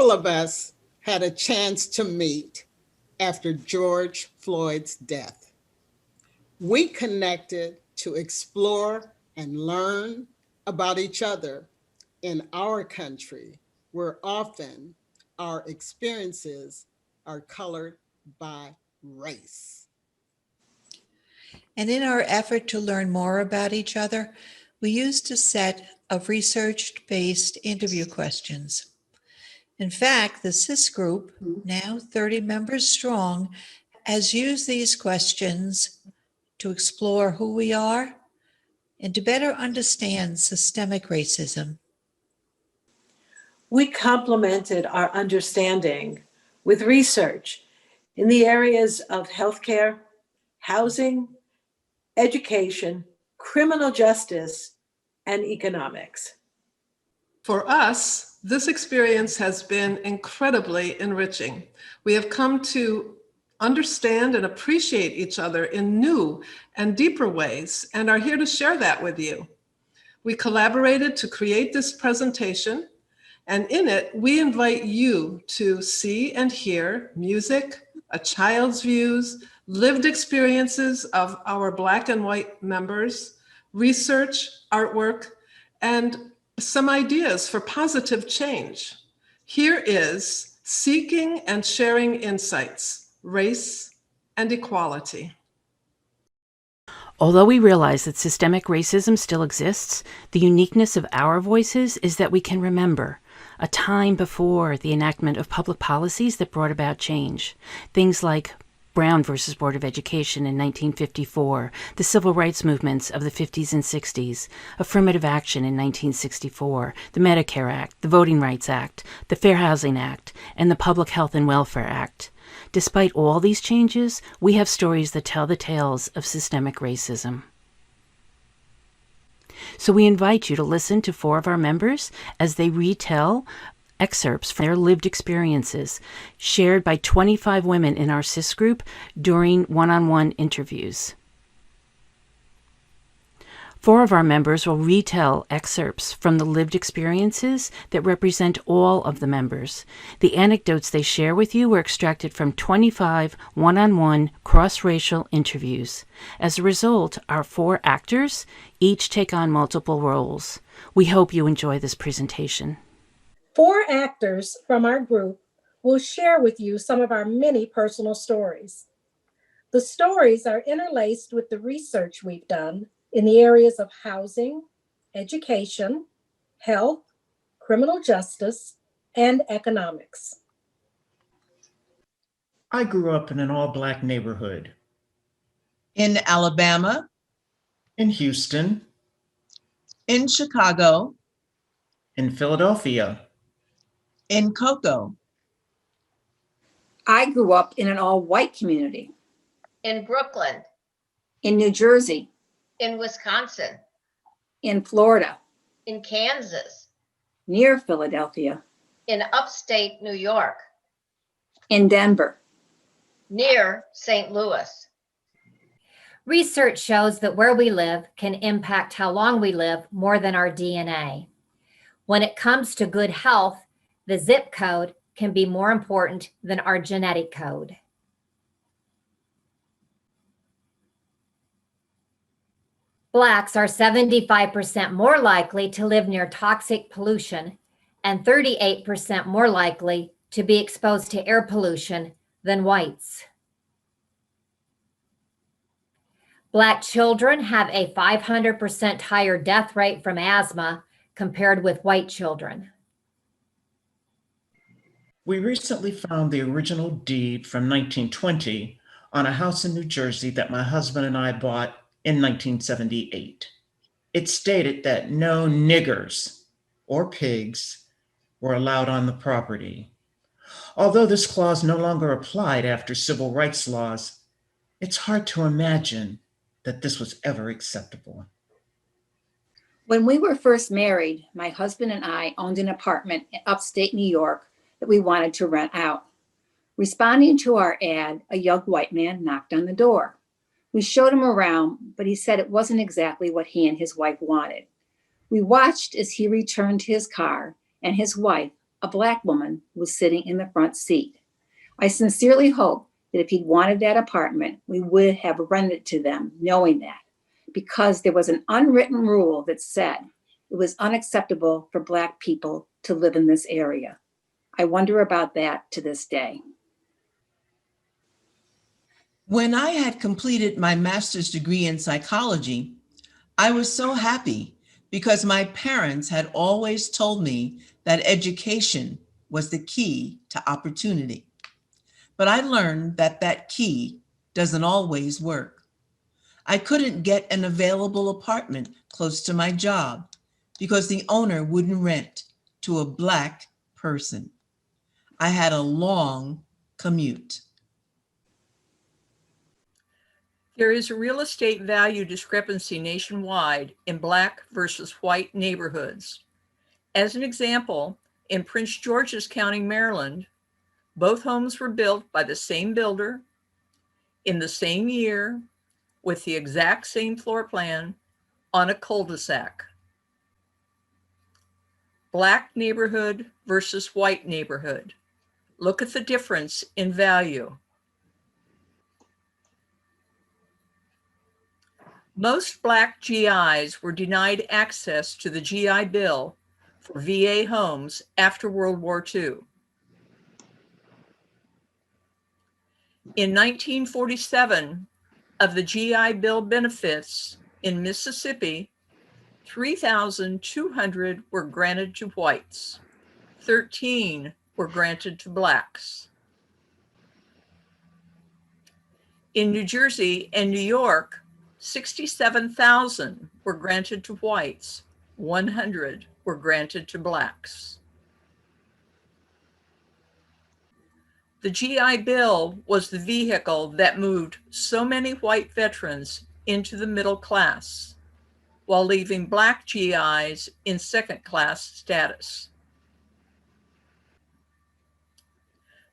several of us had a chance to meet after George Floyd's death. We connected to explore and learn about each other in our country, where often our experiences are colored by race. And in our effort to learn more about each other, we used a set of research-based interview questions. In fact, the CIS group, now 30 members strong, has used these questions to explore who we are and to better understand systemic racism. We complemented our understanding with research in the areas of healthcare, housing, education, criminal justice, and economics. For us, this experience has been incredibly enriching. We have come to understand and appreciate each other in new and deeper ways and are here to share that with you. We collaborated to create this presentation, and in it, we invite you to see and hear music, a child's views, lived experiences of our Black and white members, research, artwork, and some ideas for positive change. Here is Seeking and Sharing Insights, Race and Equality. Although we realize that systemic racism still exists, the uniqueness of our voices is that we can remember a time before the enactment of public policies that brought about change. Things like Brown versus Board of Education in 1954, the civil rights movements of the 50s and 60s, affirmative action in 1964, the Medicare Act, the Voting Rights Act, the Fair Housing Act, and the Public Health and Welfare Act. Despite all these changes, we have stories that tell the tales of systemic racism. So we invite you to listen to 4 of our members as they retell excerpts from their lived experiences shared by 25 women in our CIS group during one-on-one interviews. 4 of our members will retell excerpts from the lived experiences that represent all of the members. The anecdotes they share with you were extracted from 25 one-on-one cross-racial interviews. As a result, our 4 actors each take on multiple roles. We hope you enjoy this presentation. 4 actors from our group will share with you some of our many personal stories. The stories are interlaced with the research we've done in the areas of housing, education, health, criminal justice, and economics. I grew up in an all-Black neighborhood. In Alabama. In Houston. In Chicago. In Philadelphia. In Cocoa. I grew up in an all-white community. In Brooklyn. In New Jersey. In Wisconsin. In Florida. In Kansas. Near Philadelphia. In upstate New York. In Denver. Near St. Louis. Research shows that where we live can impact how long we live more than our DNA. When it comes to good health, the zip code can be more important than our genetic code. Blacks are 75% more likely to live near toxic pollution and 38% more likely to be exposed to air pollution than whites. Black children have a 500% higher death rate from asthma compared with white children. We recently found the original deed from 1920 on a house in New Jersey that my husband and I bought in 1978. It stated that no niggers or pigs were allowed on the property. Although this clause no longer applied after civil rights laws, it's hard to imagine that this was ever acceptable. When we were first married, my husband and I owned an apartment in upstate New York that we wanted to rent out. Responding to our ad, a young white man knocked on the door. We showed him around, but he said it wasn't exactly what he and his wife wanted. We watched as he returned to his car and his wife, a Black woman was sitting in the front seat. I sincerely hope that if he'd wanted that apartment, we would have rented it to them, knowing that, because there was an unwritten rule that said it was unacceptable for Black people to live in this area. I wonder about that to this day. When I had completed my master's degree in psychology, I was so happy because my parents had always told me that education was the key to opportunity. But I learned that that key doesn't always work. I couldn't get an available apartment close to my job because the owner wouldn't rent to a Black person. I had a long commute. There is a real estate value discrepancy nationwide in Black versus white neighborhoods. As an example, in Prince George's County, Maryland, both homes were built by the same builder in the same year with the exact same floor plan on a cul-de-sac. Black neighborhood versus white neighborhood. Look at the difference in value. Most Black GIs were denied access to the GI Bill for VA homes after World War II. In 1947, of the GI Bill benefits in Mississippi, 3,200 were granted to whites, 13 were granted to Blacks. In New Jersey and New York, 67,000 were granted to whites, 100 were granted to Blacks. The GI Bill was the vehicle that moved so many white veterans into the middle class, while leaving Black GIs in second-class status.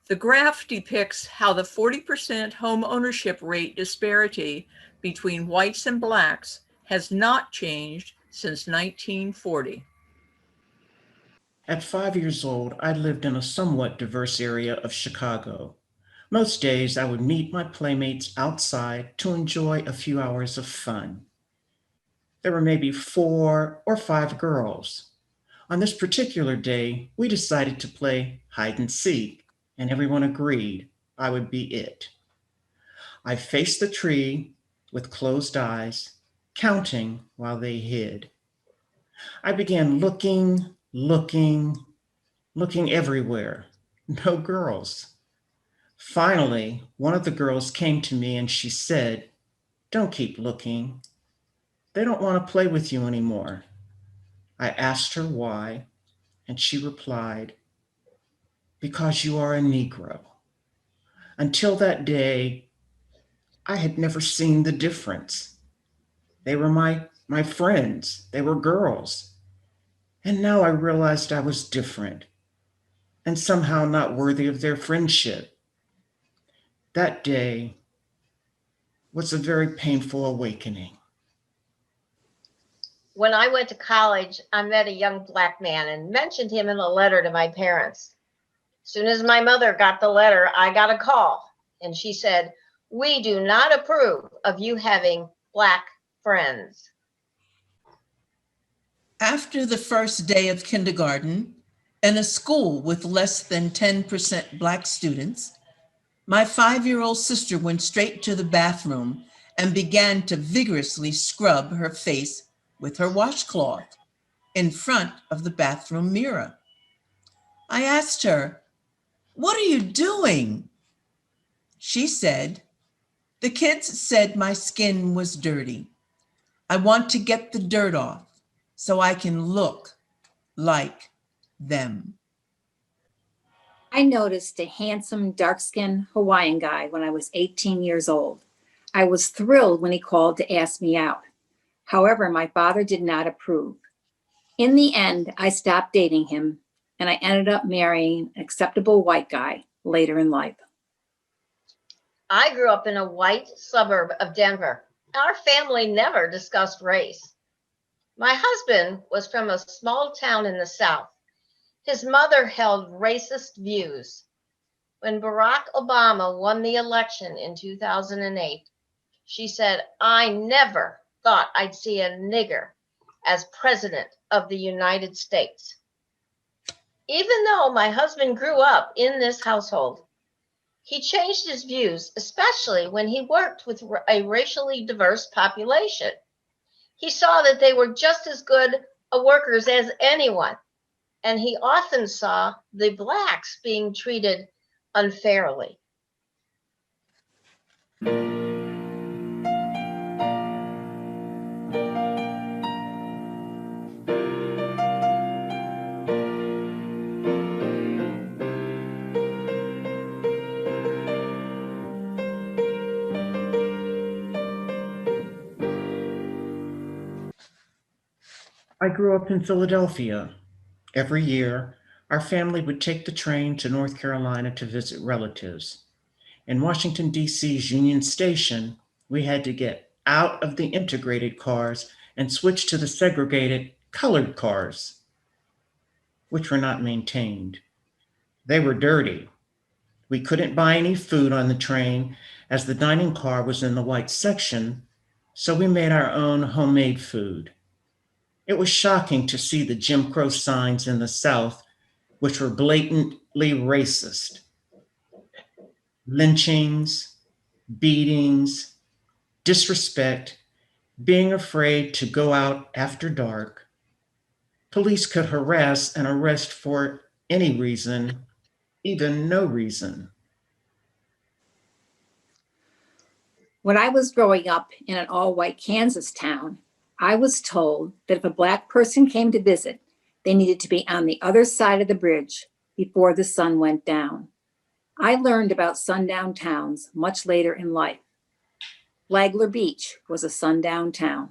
The graph depicts how the 40% home ownership rate disparity between whites and Blacks has not changed since 1940. At 5 years old, I lived in a somewhat diverse area of Chicago. Most days, I would meet my playmates outside to enjoy a few hours of fun. There were maybe 4 or 5 girls. On this particular day, we decided to play hide and seek, and everyone agreed I would be it. I faced the tree with closed eyes, counting while they hid. I began looking everywhere. No girls. Finally, one of the girls came to me and she said, "Don't keep looking. They don't want to play with you anymore." I asked her why, and she replied, "Because you are a Negro." Until that day, I had never seen the difference. They were my friends. They were girls. And now I realized I was different and somehow not worthy of their friendship. That day was a very painful awakening. When I went to college, I met a young Black man and mentioned him in a letter to my parents. As soon as my mother got the letter, I got a call, and she said, "We do not approve of you having Black friends." After the first day of kindergarten, in a school with less than 10% Black students, my 5-year-old sister went straight to the bathroom and began to vigorously scrub her face with her washcloth in front of the bathroom mirror. I asked her, "What are you doing?" She said, "The kids said my skin was dirty. I want to get the dirt off so I can look like them." I noticed a handsome, dark-skinned Hawaiian guy when I was 18 years old. I was thrilled when he called to ask me out. However, my father did not approve. In the end, I stopped dating him, and I ended up marrying an acceptable white guy later in life. I grew up in a white suburb of Denver. Our family never discussed race. My husband was from a small town in the South. His mother held racist views. When Barack Obama won the election in 2008, she said, "I never thought I'd see a nigger as president of the United States." Even though my husband grew up in this household, he changed his views, especially when he worked with a racially diverse population. He saw that they were just as good workers as anyone, and he often saw the Blacks being treated unfairly. I grew up in Philadelphia. Every year, our family would take the train to North Carolina to visit relatives. In Washington, D.C.'s Union Station, we had to get out of the integrated cars and switch to the segregated colored cars, which were not maintained. They were dirty. We couldn't buy any food on the train as the dining car was in the white section, so we made our own homemade food. It was shocking to see the Jim Crow signs in the South, which were blatantly racist. Lynchings, beatings, disrespect, being afraid to go out after dark. Police could harass and arrest for any reason, even no reason. When I was growing up in an all-white Kansas town, I was told that if a Black person came to visit, they needed to be on the other side of the bridge before the sun went down. I learned about sundown towns much later in life. Flagler Beach was a sundown town.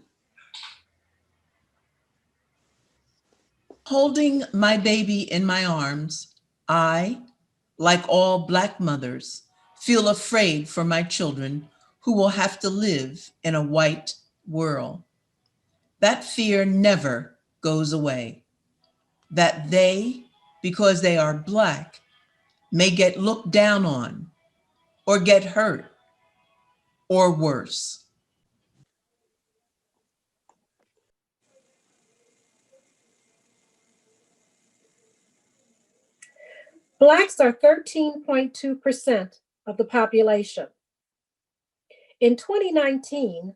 Holding my baby in my arms, I, like all Black mothers, feel afraid for my children who will have to live in a white world. That fear never goes away. That they, because they are Black, may get looked down on or get hurt or worse. Blacks are 13.2% of the population. In 2019,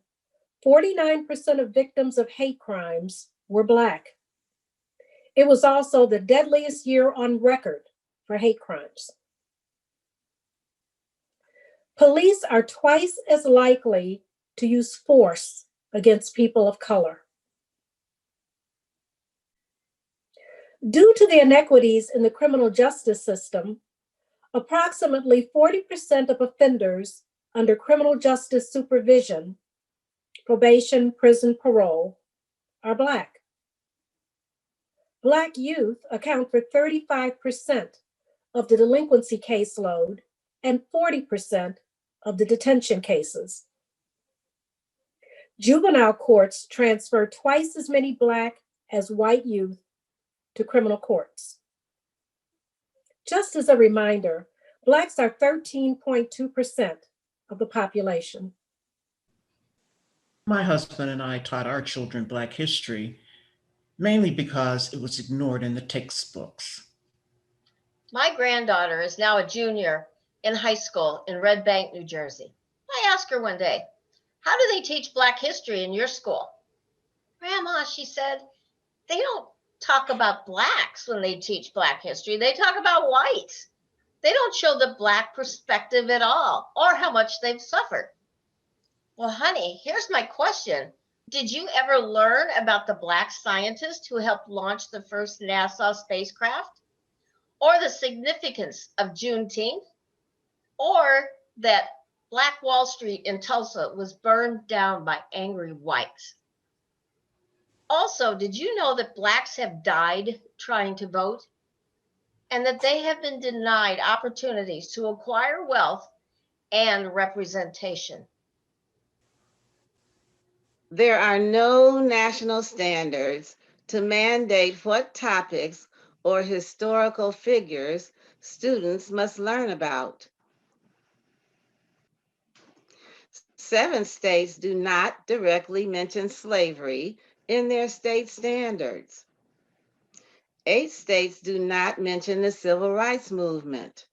49% of victims of hate crimes were Black. It was also the deadliest year on record for hate crimes. Police are twice as likely to use force against people of color. Due to the inequities in the criminal justice system, approximately 40% of offenders under criminal justice supervision, probation, prison, parole, are Black. Black youth account for 35% of the delinquency caseload and 40% of the detention cases. Juvenile courts transfer twice as many Black as white youth to criminal courts. Just as a reminder, Blacks are 13.2% of the population. My husband and I taught our children Black history, mainly because it was ignored in the textbooks. My granddaughter is now a junior in high school in Red Bank, New Jersey. I asked her one day, "How do they teach Black history in your school?" "Grandma," she said, "they don't talk about Blacks when they teach Black history. They talk about whites. They don't show the Black perspective at all, or how much they've suffered." Well, honey, here's my question. Did you ever learn about the Black scientist who helped launch the first NASA spacecraft? Or the significance of Juneteenth? Or that Black Wall Street in Tulsa was burned down by angry whites? Also, did you know that Blacks have died trying to vote? And that they have been denied opportunities to acquire wealth and representation? There are no national standards to mandate what topics or historical figures students must learn about. 7 states do not directly mention slavery in their state standards. 8 states do not mention the civil rights movement.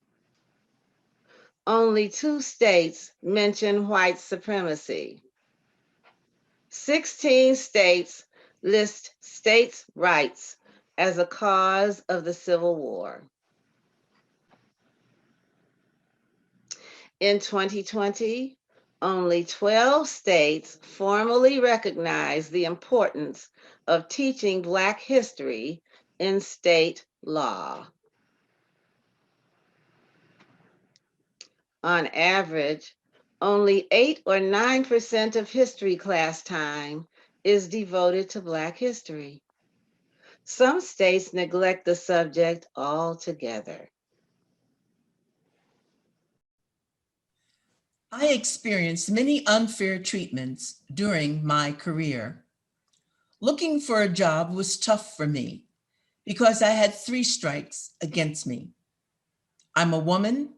Only 2 states mention white supremacy. 16 states list states' rights as a cause of the Civil War. In 2020, only 12 states formally recognize the importance of teaching Black history in state law. On average, only 8 or 9% of history class time is devoted to Black history. Some states neglect the subject altogether. I experienced many unfair treatments during my career. Looking for a job was tough for me because I had 3 strikes against me. I'm a woman,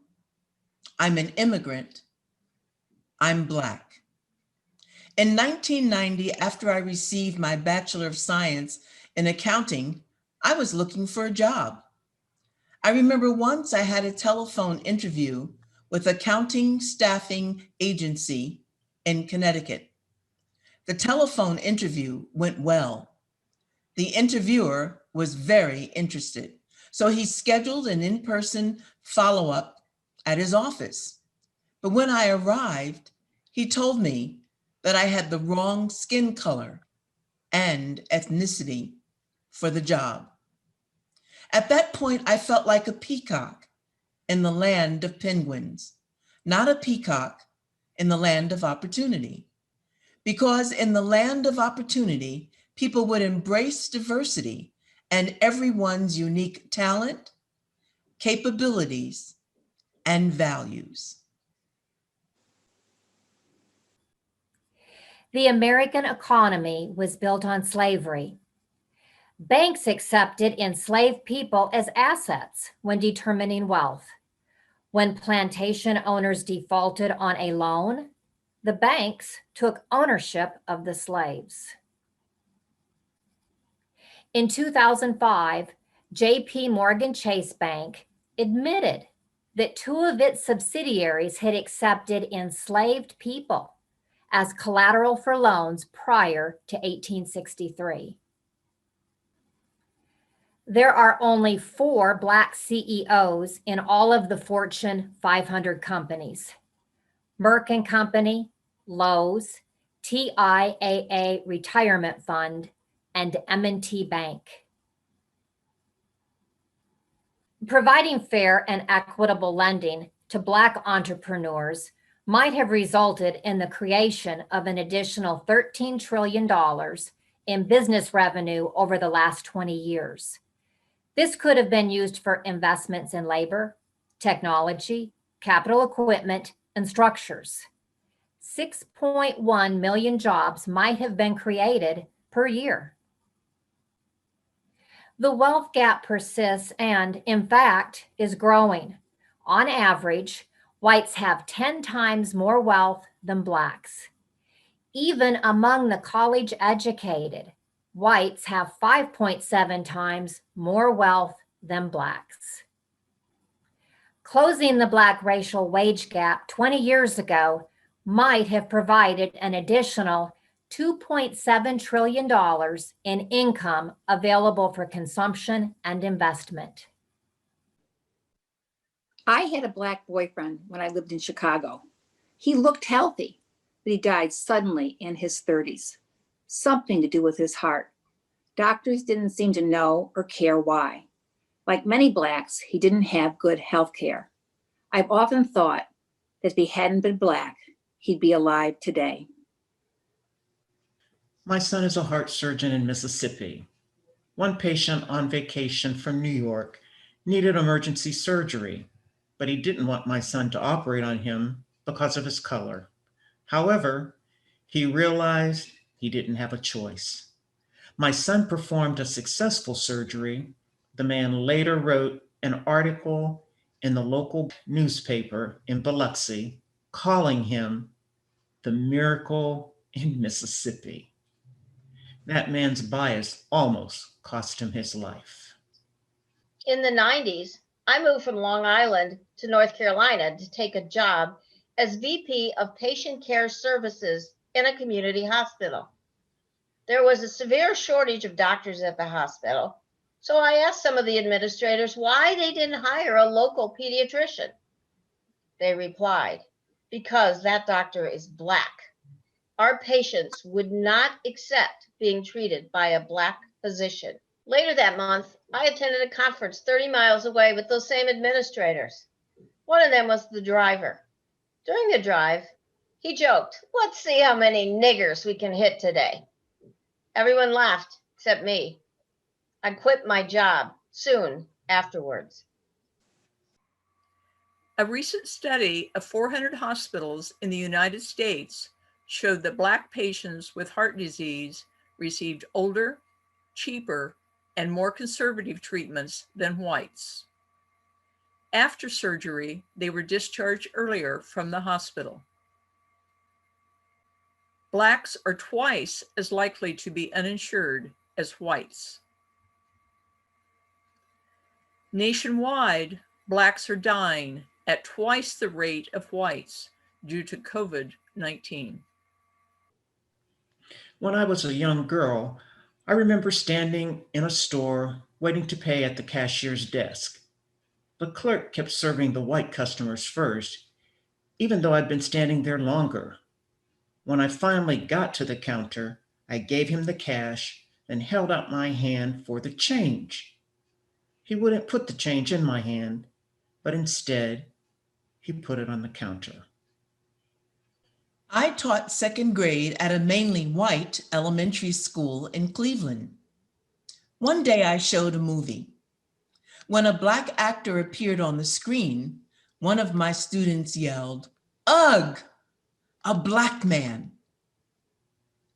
I'm an immigrant, I'm Black. In 1990, after I received my Bachelor of Science in Accounting, I was looking for a job. I remember once I had a telephone interview with a accounting staffing agency in Connecticut. The telephone interview went well. The interviewer was very interested, so he scheduled an in-person follow-up at his office. But when I arrived, he told me that I had the wrong skin color and ethnicity for the job. At that point, I felt like a peacock in the land of penguins, not a peacock in the land of opportunity. Because in the land of opportunity, people would embrace diversity and everyone's unique talent, capabilities, and values. The American economy was built on slavery. Banks accepted enslaved people as assets when determining wealth. When plantation owners defaulted on a loan, the banks took ownership of the slaves. In 2005, JP Morgan Chase Bank admitted that 2 of its subsidiaries had accepted enslaved people as collateral for loans prior to 1863. There are only 4 Black CEOs in all of the Fortune 500 companies: Merck and Company, Lowe's, TIAA Retirement Fund, and M&T Bank. Providing fair and equitable lending to Black entrepreneurs might have resulted in the creation of an additional $13 trillion in business revenue over the last 20 years. This could have been used for investments in labor, technology, capital equipment, and structures. 6.1 million jobs might have been created per year. The wealth gap persists and, in fact, is growing. On average, whites have 10 times more wealth than Blacks. Even among the college educated, whites have 5.7 times more wealth than Blacks. Closing the Black racial wage gap 20 years ago might have provided an additional $2.7 trillion in income available for consumption and investment. I had a Black boyfriend when I lived in Chicago. He looked healthy, but he died suddenly in his 30s. Something to do with his heart. Doctors didn't seem to know or care why. Like many Blacks, he didn't have good health care. I've often thought that if he hadn't been Black, he'd be alive today. My son is a heart surgeon in Mississippi. One patient on vacation from New York needed emergency surgery, but he didn't want my son to operate on him because of his color. However, he realized he didn't have a choice. My son performed a successful surgery The man later wrote an article in the local newspaper in Biloxi calling him the miracle in Mississippi. That man's bias almost cost him his life. In the 90s, I moved from Long Island to North Carolina to take a job as VP of Patient Care Services in a community hospital. There was a severe shortage of doctors at the hospital, so I asked some of the administrators why they didn't hire a local pediatrician. They replied, because that doctor is Black. Our patients would not accept being treated by a Black physician. Later that month, I attended a conference 30 miles away with those same administrators. One of them was the driver. During the drive, he joked, "Let's see how many niggers we can hit today." Everyone laughed except me. I quit my job soon afterwards. A recent study of 400 hospitals in the United States showed that Black patients with heart disease received older, cheaper, and more conservative treatments than whites. After surgery, they were discharged earlier from the hospital. Blacks are twice as likely to be uninsured as whites. Nationwide, Blacks are dying at twice the rate of whites due to COVID-19. When I was a young girl, I remember standing in a store waiting to pay at the cashier's desk. The clerk kept serving the white customers first, even though I'd been standing there longer. When I finally got to the counter, I gave him the cash and held out my hand for the change. He wouldn't put the change in my hand, but instead, he put it on the counter. I taught second grade at a mainly white elementary school in Cleveland. One day I showed a movie. When a Black actor appeared on the screen, one of my students yelled, "Ugh, a Black man."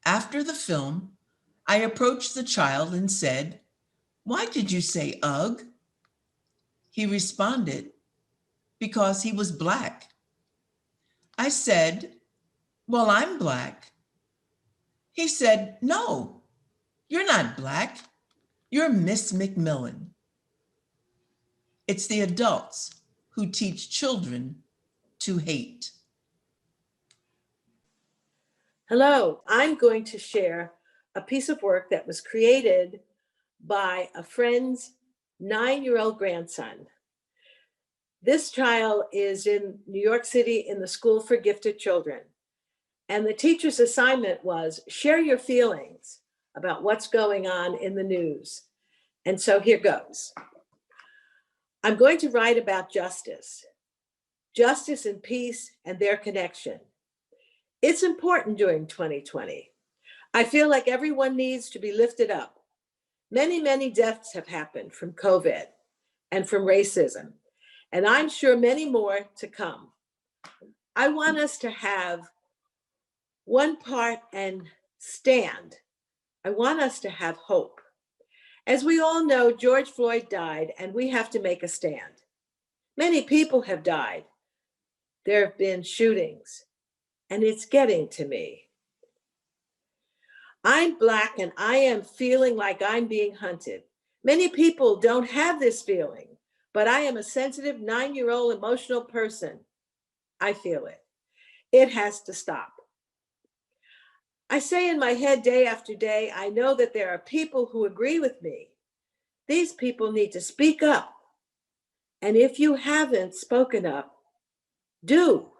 After the film, I approached the child and said, "Why did you say ugh?" He responded, "Because he was Black." I said, "Well, I'm Black." He said, "No, you're not Black. You're Miss McMillan." It's the adults who teach children to hate. Hello, I'm going to share a piece of work that was created by a friend's 9-year-old grandson. This child is in New York City in the School for Gifted Children. And the teacher's assignment was share your feelings about what's going on in the news. And so here goes. I'm going to write about justice and peace and their connection. It's important during 2020. I feel like everyone needs to be lifted up. Many, many deaths have happened from COVID and from racism, and I'm sure many more to come. I want us to have one part and stand. I want us to have hope. As we all know, George Floyd died, and we have to make a stand. Many people have died. There have been shootings, and it's getting to me. I'm Black, and I am feeling like I'm being hunted. Many people don't have this feeling, but I am a sensitive 9-year-old emotional person. I feel it. It has to stop. I say in my head day after day, I know that there are people who agree with me. These people need to speak up. And if you haven't spoken up, do.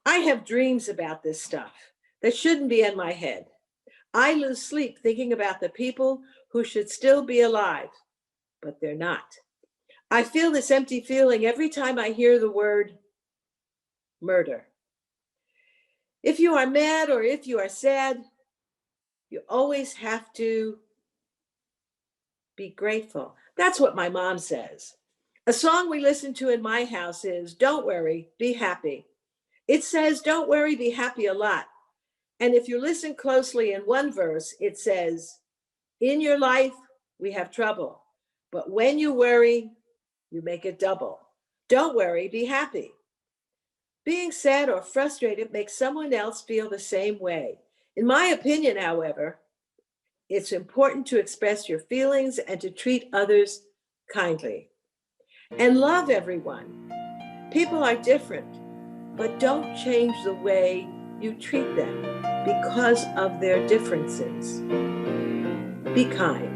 I have dreams about this stuff that shouldn't be in my head. I lose sleep thinking about the people who should still be alive, but they're not. I feel this empty feeling every time I hear the word murder. If you are mad or if you are sad, you always have to be grateful. That's what my mom says. A song we listen to in my house is "Don't Worry, Be Happy." It says "Don't worry, be happy" a lot. And if you listen closely in one verse, it says, "In your life, we have trouble, But when you worry, you make it double. Don't worry, be happy. Being sad or frustrated makes someone else feel the same way. In my opinion, however, it's important to express your feelings and to treat others kindly. And love everyone. People are different, but don't change the way you treat them because of their differences. Be kind.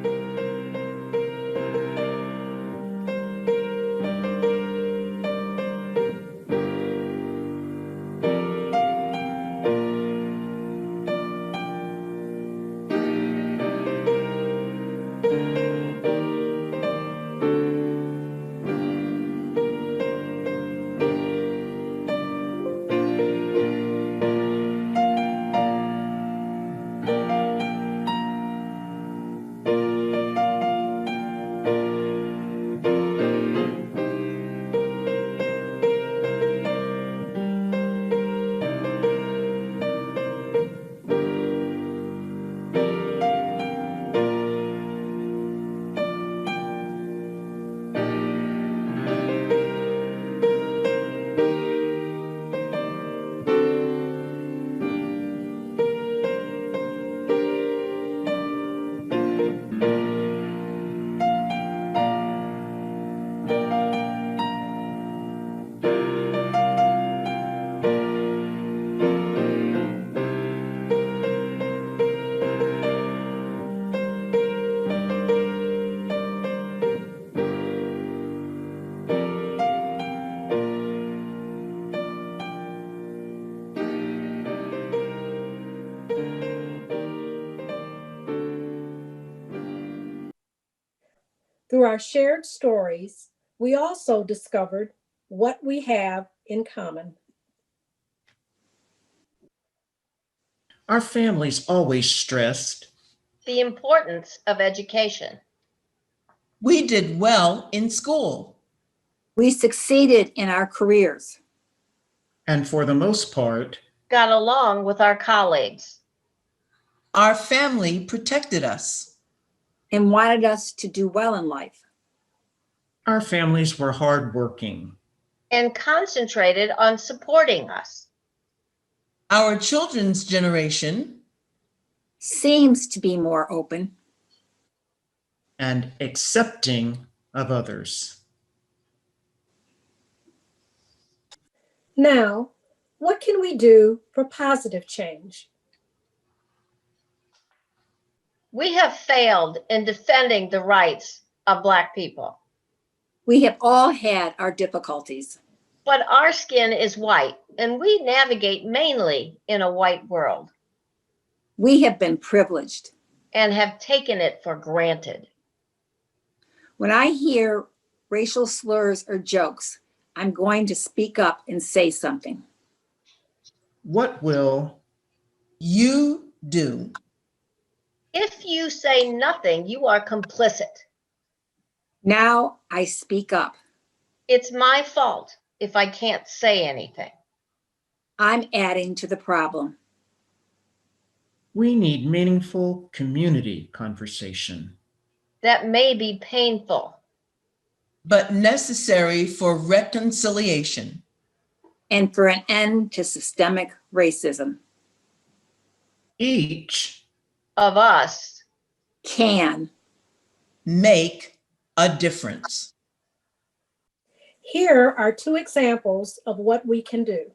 Through our shared stories, we also discovered what we have in common. Our families always stressed The importance of education. We did well in school. We succeeded in our careers. and for the most part, Got along with our colleagues. Our family protected us. And wanted us to do well in life. our families were hardworking. And concentrated on supporting us. Our children's generation Seems to be more open. And accepting of others. Now, what can we do for positive change? We have failed in defending the rights of Black people. We have all had our difficulties. But our skin is white, and we navigate mainly in a white world. We have been privileged. And have taken it for granted. When I hear racial slurs or jokes, I'm going to speak up and say something. What will you do? If you say nothing, you are complicit. Now I speak up. It's my fault if I can't say anything. I'm adding to the problem. we need meaningful community conversation. That may be painful. But necessary for reconciliation. And for an end to systemic racism. Each Of us Can make a difference. Here are two examples of what we can do.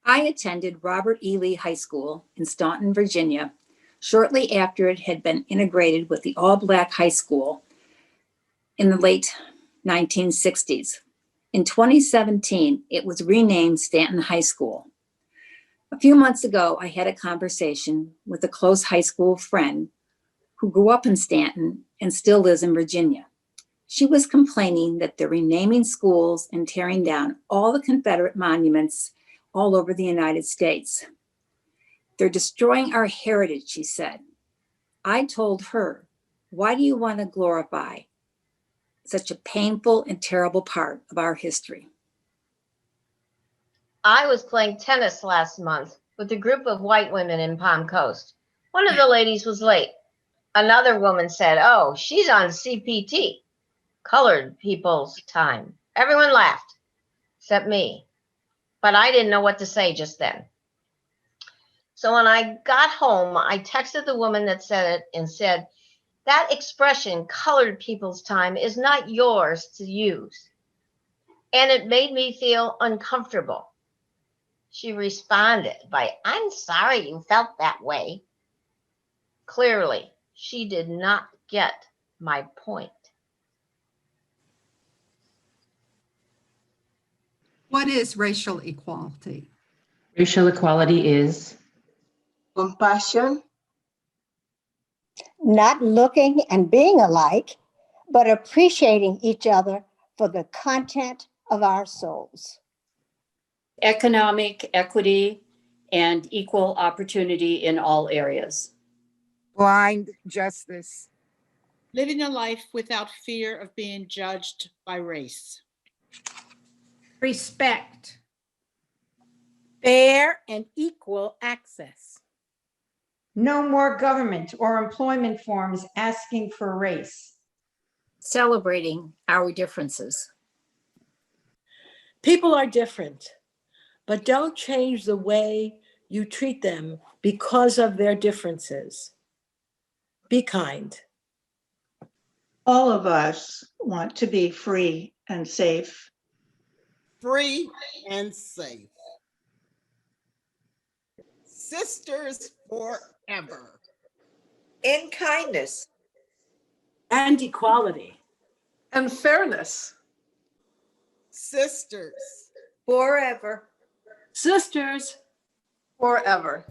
I attended Robert E. Lee High School in Staunton, Virginia, shortly after it had been integrated with the all-Black high school in the late 1960s. In 2017, it was renamed Stanton High School. A few months ago, I had a conversation with a close high school friend who grew up in Stanton and still lives in Virginia. She was complaining that they're renaming schools and tearing down all the Confederate monuments all over the United States. They're destroying our heritage, she said. I told her, why do you want to glorify such a painful and terrible part of our history? I was playing tennis last month with a group of white women in Palm Coast. One of the ladies was late. Another woman said, "Oh, she's on CPT, colored people's time." Everyone laughed, except me. But I didn't know what to say just then. So when I got home, I texted the woman that said it and said, "That expression, colored people's time, is not yours to use." And it made me feel uncomfortable. She responded by, "I'm sorry you felt that way." Clearly, she did not get my point. What is racial equality? Racial equality is compassion, not looking and being alike, but appreciating each other for the content of our souls. Economic equity and equal opportunity in all areas. blind justice, living a life without fear of being judged by race. Respect. Fair and equal access. No more government or employment forms asking for race. Celebrating our differences. People are different, but don't change the way you treat them because of their differences. Be kind. All of us want to be free and safe. Free and safe. Sisters forever. In kindness. And equality. And fairness. Sisters Forever. Sisters Forever.